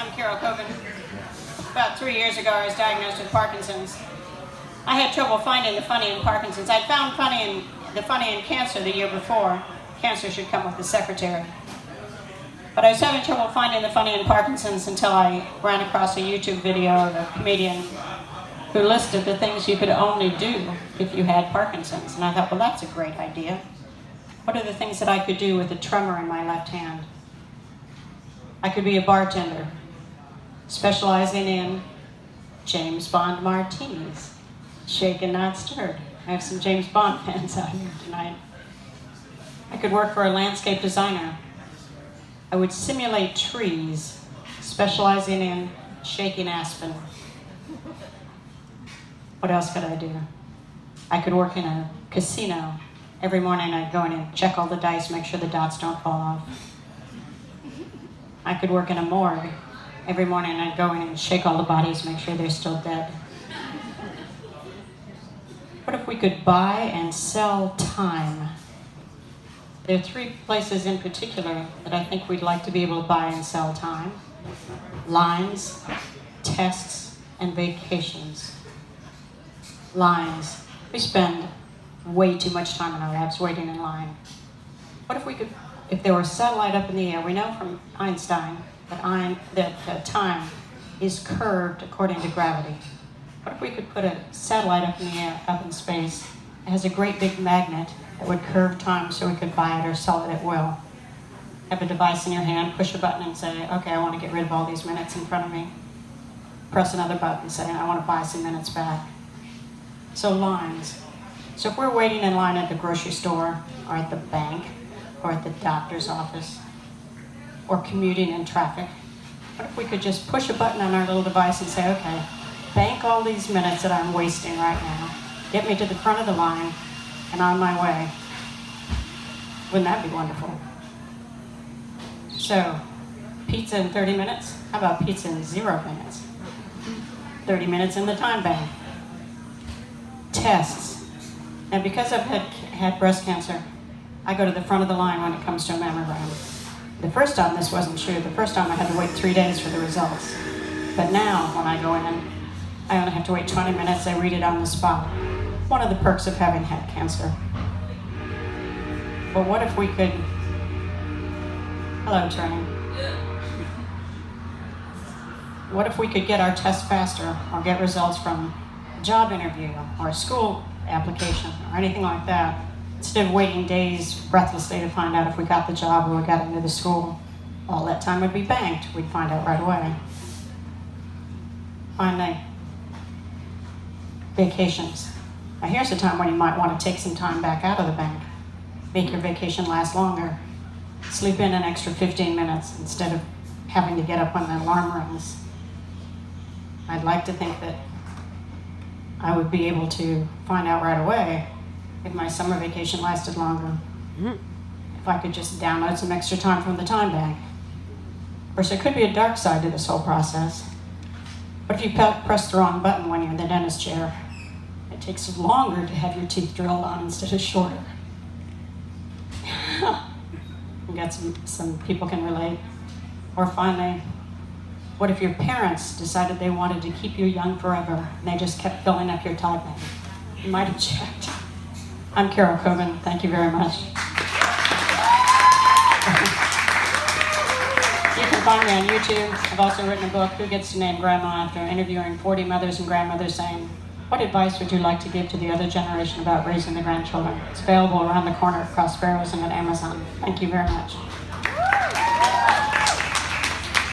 I'm Covin. About 3 years ago, I was diagnosed with Parkinson's. I had trouble finding the funny in Parkinson's. I'd found the funny in cancer the year before. Cancer should come with the secretary. But I was having trouble finding the funny in Parkinson's until I ran across a YouTube video of a comedian who listed the things you could only do if you had Parkinson's. And I thought, well, that's a great idea. What are the things that I could do with a tremor in my left hand? I could be a bartender, specializing in James Bond martinis, shaken, not stirred. I have some James Bond fans out here tonight. I could work for a landscape designer. I would simulate trees, specializing in shaking aspen. What else could I do? I could work in a casino. Every morning I'd go in and check all the dice, make sure the dots don't fall off. I could work in a morgue. Every morning I'd go in and shake all the bodies, make sure they're still dead. What if we could buy and sell time? There are 3 places in particular that I think we'd like to be able to buy and sell time. Lines, tests, and vacations. Lines. We spend way too much time in our lives waiting in line. What if we could, if there were a satellite up in the air, we know from Einstein that time is curved according to gravity. What if we could put a satellite up in the air, up in space, that has a great big magnet that would curve time so we could buy it or sell it at will? Have a device in your hand, push a button and say, okay, I want to get rid of all these minutes in front of me. Press another button and say, I want to buy some minutes back. So lines. So if we're waiting in line at the grocery store or at the bank or at the doctor's office or commuting in traffic, what if we could just push a button on our little device and say, okay, bank all these minutes that I'm wasting right now, get me to the front of the line and on my way. Wouldn't that be wonderful? So, pizza in 30 minutes? How about pizza in 0 minutes? 30 minutes in the time bank. Tests. And because I've had breast cancer, I go to the front of the line when it comes to a mammogram. The first time this wasn't true. The first time I had to wait 3 days for the results. But now, when I go in, I only have to wait 20 minutes. They read it on the spot. One of the perks of having had cancer. But what if we could... Hello, train. What if we could get our tests faster or get results from a job interview or a school application or anything like that, instead of waiting days breathlessly to find out if we got the job or we got into the school? All that time would be banked. We'd find out right away. Finally, vacations. Now here's a time when you might want to take some time back out of the bank. Make your vacation last longer. Sleep in an extra 15 minutes instead of having to get up when the alarm rings. I'd like to think that I would be able to find out right away if my summer vacation lasted longer. If I could just download some extra time from the time bank. Of course, there could be a dark side to this whole process. What if you press the wrong button when you're in the dentist chair? It takes longer to have your teeth drilled on instead of shorter. You got some people can relate. Or finally, what if your parents decided they wanted to keep you young forever and they just kept filling up your time bank? You might have checked. I'm Covin. Thank you very much. You can find me on YouTube. I've also written a book, Who Gets to Name Grandma, after interviewing 40 mothers and grandmothers saying, what advice would you like to give to the other generation about raising the grandchildren? It's available around the corner at Crossbarrows and at Amazon. Thank you very much.